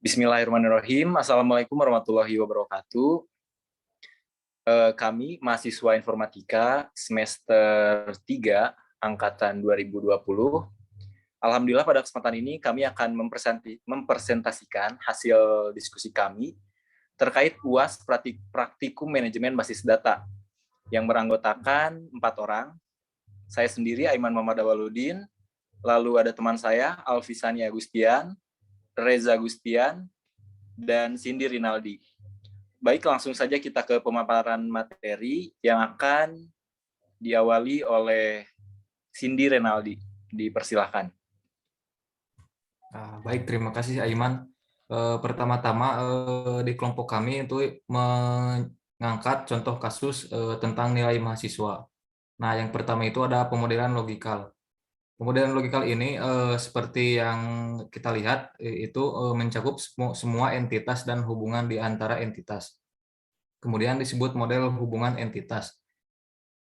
Bismillahirrahmanirrahim. Assalamualaikum warahmatullahi wabarakatuh. Kami mahasiswa informatika semester 3 angkatan 2020. Alhamdulillah pada kesempatan ini kami akan mempresentasikan hasil diskusi kami terkait UAS Praktikum Manajemen Basis Data yang beranggotakan 4 orang. Saya sendiri Aiman Muhammad Awaludin, lalu ada teman saya Alfisani Agustian, Reza Agustian, dan Cindy Rinaldi. Baik, langsung saja kita ke pemaparan materi yang akan diawali oleh Cindy Rinaldi. Dipersilahkan. Baik, terima kasih Aiman. Pertama-tama di kelompok kami itu mengangkat contoh kasus tentang nilai mahasiswa. Nah, yang pertama itu ada pemodelan logikal. Pemodelan logikal ini seperti yang kita lihat itu mencakup semua entitas dan hubungan di antara entitas. Kemudian disebut model hubungan entitas.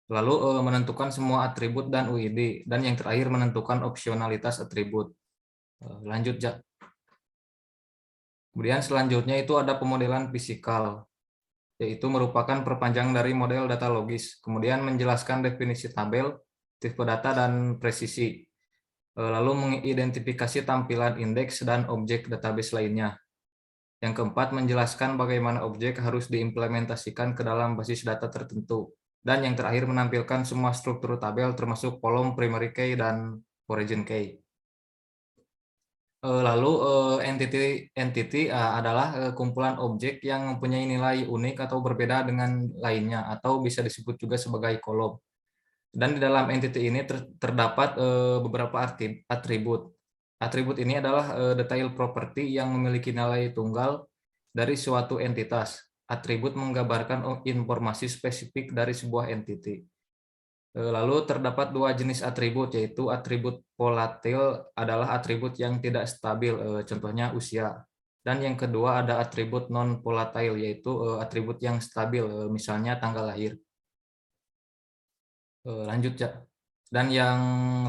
Lalu menentukan semua atribut dan UID, dan yang terakhir menentukan opsionalitas atribut. Lanjut, Jak. Kemudian selanjutnya itu ada pemodelan fisikal, yaitu merupakan perpanjangan dari model data logis. Kemudian menjelaskan definisi tabel, tipe data, dan presisi. Lalu mengidentifikasi tampilan indeks dan objek database lainnya. Yang keempat, menjelaskan bagaimana objek harus diimplementasikan ke dalam basis data tertentu. Dan yang terakhir, menampilkan semua struktur tabel termasuk kolom primary key dan origin key. Lalu entity adalah kumpulan objek yang mempunyai nilai unik atau berbeda dengan lainnya, atau bisa disebut juga sebagai kolom. Dan di dalam entity ini terdapat beberapa atribut. Atribut ini adalah detail properti yang memiliki nilai tunggal dari suatu entitas. Atribut menggambarkan informasi spesifik dari sebuah entity. Lalu terdapat 2 jenis atribut, yaitu atribut volatil adalah atribut yang tidak stabil, contohnya usia. Dan yang kedua ada atribut non-volatile, yaitu atribut yang stabil, misalnya tanggal lahir. Lanjut, ya. Dan yang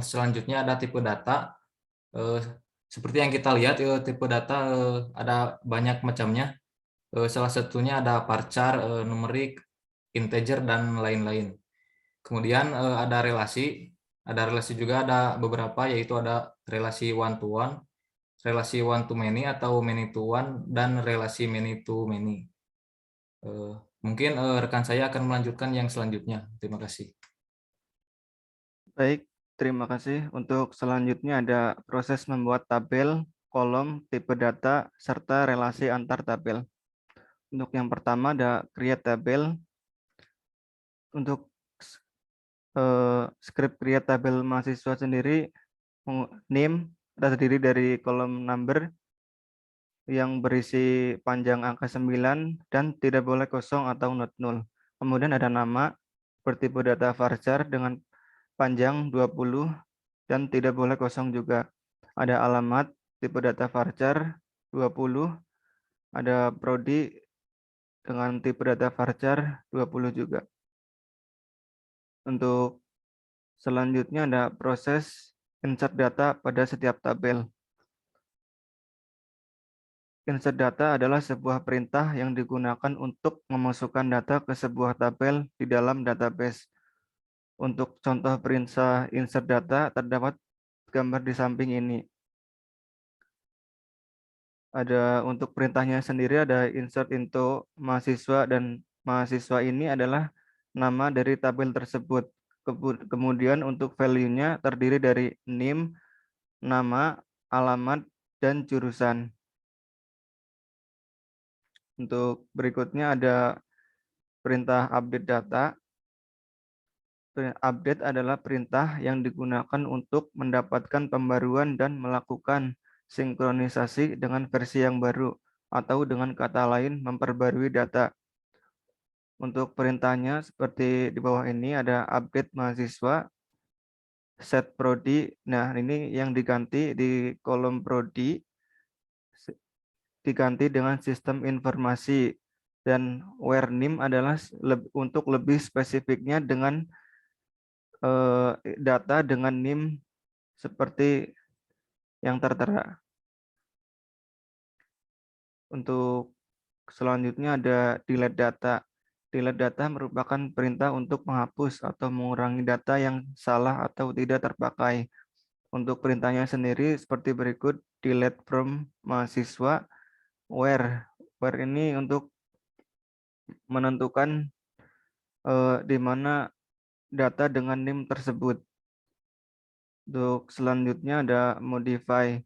selanjutnya ada tipe data. Seperti yang kita lihat, tipe data ada banyak macamnya. Salah satunya ada varchar, numerik, integer, dan lain-lain. Kemudian ada relasi juga ada beberapa, yaitu ada relasi one to one, relasi one to many atau many to one, dan relasi many to many. Mungkin rekan saya akan melanjutkan yang selanjutnya. Terima kasih. Baik, terima kasih. Untuk selanjutnya ada proses membuat tabel, kolom, tipe data, serta relasi antar tabel. Untuk yang pertama ada create tabel. Untuk script create tabel mahasiswa sendiri, name terdiri dari kolom number yang berisi panjang angka 9 dan tidak boleh kosong atau not null. Kemudian ada nama bertipe data varchar dengan panjang 20 dan tidak boleh kosong juga. Ada alamat tipe data varchar 20, ada prodi dengan tipe data varchar 20 juga. Untuk selanjutnya ada proses insert data pada setiap tabel. Insert data adalah sebuah perintah yang digunakan untuk memasukkan data ke sebuah tabel di dalam database. Untuk contoh perintah insert data terdapat gambar di samping ini. Ada untuk perintahnya sendiri ada insert into mahasiswa, dan mahasiswa ini adalah nama dari tabel tersebut. Kemudian untuk value-nya terdiri dari name, nama, alamat, dan jurusan. Untuk berikutnya ada perintah update data. Update adalah perintah yang digunakan untuk mendapatkan pembaruan dan melakukan sinkronisasi dengan versi yang baru, atau dengan kata lain memperbarui data. Untuk perintahnya seperti di bawah ini ada update mahasiswa, set prodi. Nah, ini yang diganti di kolom prodi diganti dengan sistem informasi, dan where name adalah untuk lebih spesifiknya dengan data dengan NIM seperti yang tertera. Untuk selanjutnya ada delete data. Delete data merupakan perintah untuk menghapus atau mengurangi data yang salah atau tidak terpakai. Untuk perintahnya sendiri seperti berikut: delete from mahasiswa, where. Where ini untuk menentukan di mana data dengan NIM tersebut. Untuk selanjutnya ada modify.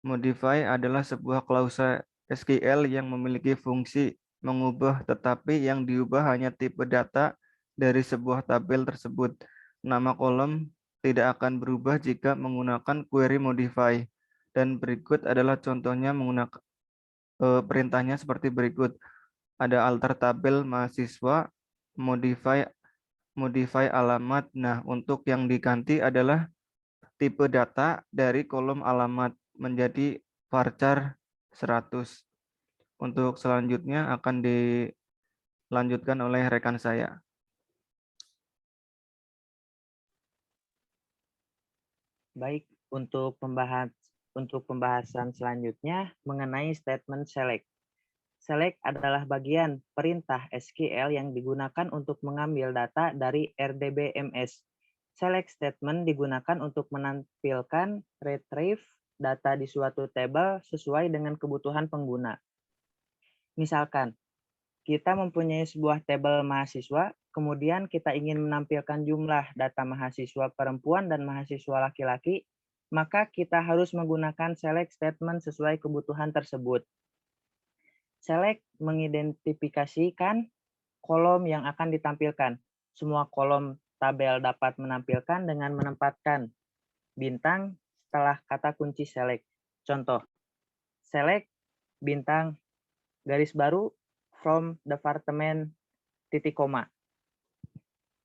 Modify adalah sebuah klausa SQL yang memiliki fungsi mengubah, tetapi yang diubah hanya tipe data dari sebuah tabel tersebut. Nama kolom tidak akan berubah jika menggunakan query modify. Dan berikut adalah contohnya menggunakan perintahnya seperti berikut. Ada alter tabel mahasiswa, modify alamat. Nah, untuk yang diganti adalah tipe data dari kolom alamat menjadi varchar 100. Untuk selanjutnya akan dilanjutkan oleh rekan saya. Baik, untuk pembahasan selanjutnya mengenai statement select. Select adalah bagian perintah SQL yang digunakan untuk mengambil data dari RDBMS. Select statement digunakan untuk menampilkan retrieve data di suatu tabel sesuai dengan kebutuhan pengguna. Misalkan, kita mempunyai sebuah tabel mahasiswa, kemudian kita ingin menampilkan jumlah data mahasiswa perempuan dan mahasiswa laki-laki, maka kita harus menggunakan select statement sesuai kebutuhan tersebut. Select mengidentifikasikan kolom yang akan ditampilkan. Semua kolom tabel dapat menampilkan dengan menempatkan bintang setelah kata kunci select. Contoh, select bintang garis baru from department titik koma.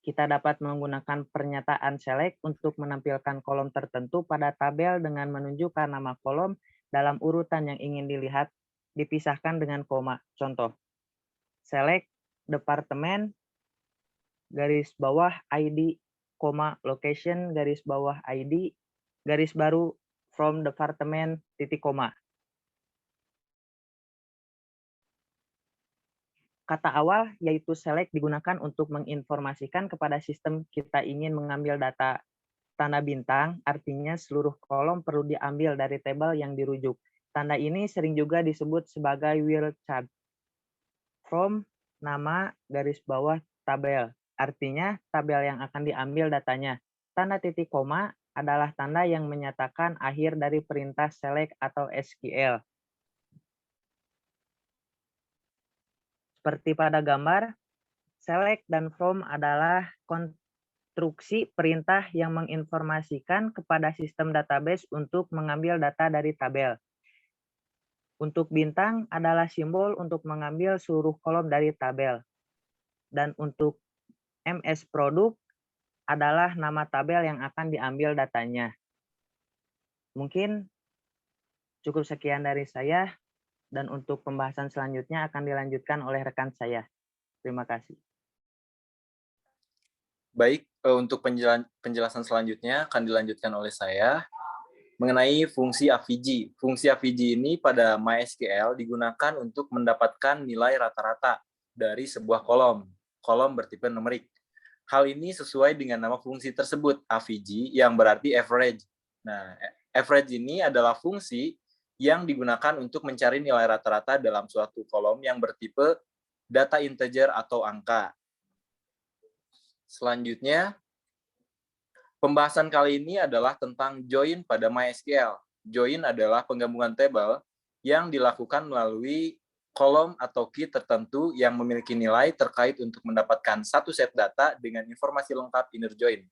Kita dapat menggunakan pernyataan select untuk menampilkan kolom tertentu pada tabel dengan menunjukkan nama kolom dalam urutan yang ingin dilihat dipisahkan dengan koma. Contoh, select departemen garis bawah ID, location garis bawah ID, garis baru from departemen titik koma. Kata awal yaitu select digunakan untuk menginformasikan kepada sistem kita ingin mengambil data. Tanda bintang artinya seluruh kolom perlu diambil dari tabel yang dirujuk. Tanda ini sering juga disebut sebagai wildcard. From nama garis bawah tabel, artinya tabel yang akan diambil datanya. Tanda titik koma adalah tanda yang menyatakan akhir dari perintah select atau SQL. Seperti pada gambar, select dan from adalah konstruksi perintah yang menginformasikan kepada sistem database untuk mengambil data dari tabel. Untuk bintang adalah simbol untuk mengambil seluruh kolom dari tabel. Dan untuk MS produk adalah nama tabel yang akan diambil datanya. Mungkin cukup sekian dari saya, dan untuk pembahasan selanjutnya akan dilanjutkan oleh rekan saya. Terima kasih. Baik, untuk penjelasan selanjutnya akan dilanjutkan oleh saya mengenai fungsi AVG. Fungsi AVG ini pada MySQL digunakan untuk mendapatkan nilai rata-rata dari sebuah kolom bertipe numerik. Hal ini sesuai dengan nama fungsi tersebut, AVG, yang berarti average. Nah, average ini adalah fungsi yang digunakan untuk mencari nilai rata-rata dalam suatu kolom yang bertipe data integer atau angka. Selanjutnya, pembahasan kali ini adalah tentang join pada MySQL. Join adalah penggabungan tabel yang dilakukan melalui kolom atau key tertentu yang memiliki nilai terkait untuk mendapatkan satu set data dengan informasi lengkap inner join.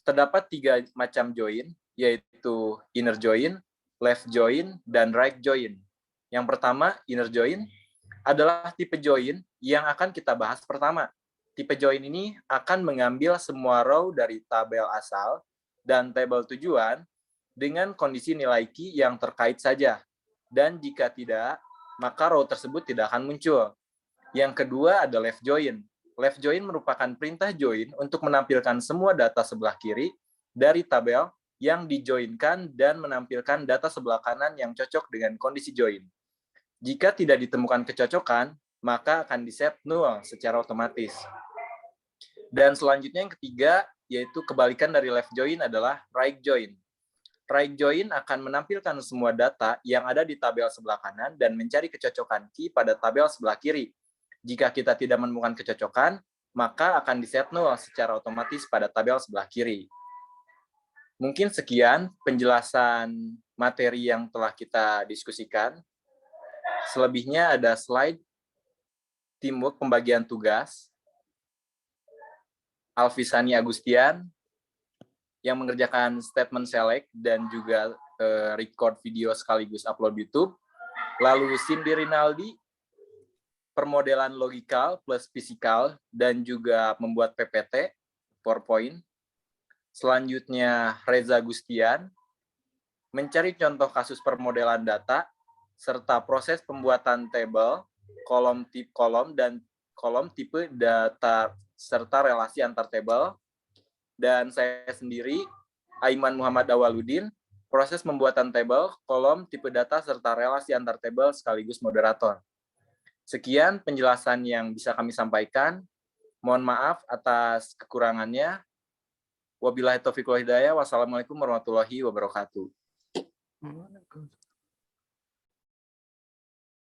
Terdapat 3 macam join, yaitu inner join, left join, dan right join. Yang pertama, inner join adalah tipe join yang akan kita bahas pertama. Tipe join ini akan mengambil semua row dari tabel asal dan tabel tujuan dengan kondisi nilai key yang terkait saja. Dan jika tidak, maka row tersebut tidak akan muncul. Yang kedua ada left join. Left join merupakan perintah join untuk menampilkan semua data sebelah kiri dari tabel yang dijoinkan dan menampilkan data sebelah kanan yang cocok dengan kondisi join. Jika tidak ditemukan kecocokan, maka akan di-set null secara otomatis. Dan selanjutnya yang ketiga, yaitu kebalikan dari left join adalah right join. Right join akan menampilkan semua data yang ada di tabel sebelah kanan dan mencari kecocokan key pada tabel sebelah kiri. Jika kita tidak menemukan kecocokan, maka akan di-set null secara otomatis pada tabel sebelah kiri. Mungkin sekian penjelasan materi yang telah kita diskusikan. Selebihnya ada slide teamwork pembagian tugas. Alfisani Agustian yang mengerjakan statement select dan juga record video sekaligus upload YouTube. Lalu Cindy Rinaldi, permodelan logikal plus fisikal dan juga membuat PPT, PowerPoint. Selanjutnya Reza Gustian, mencari contoh kasus permodelan data, serta proses pembuatan tabel, kolom tipe kolom, dan kolom tipe data, serta relasi antar tabel. Dan saya sendiri, Aiman Muhammad Awaludin, proses pembuatan tabel, kolom, tipe data, serta relasi antar tabel sekaligus moderator. Sekian penjelasan yang bisa kami sampaikan. Mohon maaf atas kekurangannya. Wabillahi taufiq wal hidayah. Wassalamualaikum warahmatullahi wabarakatuh.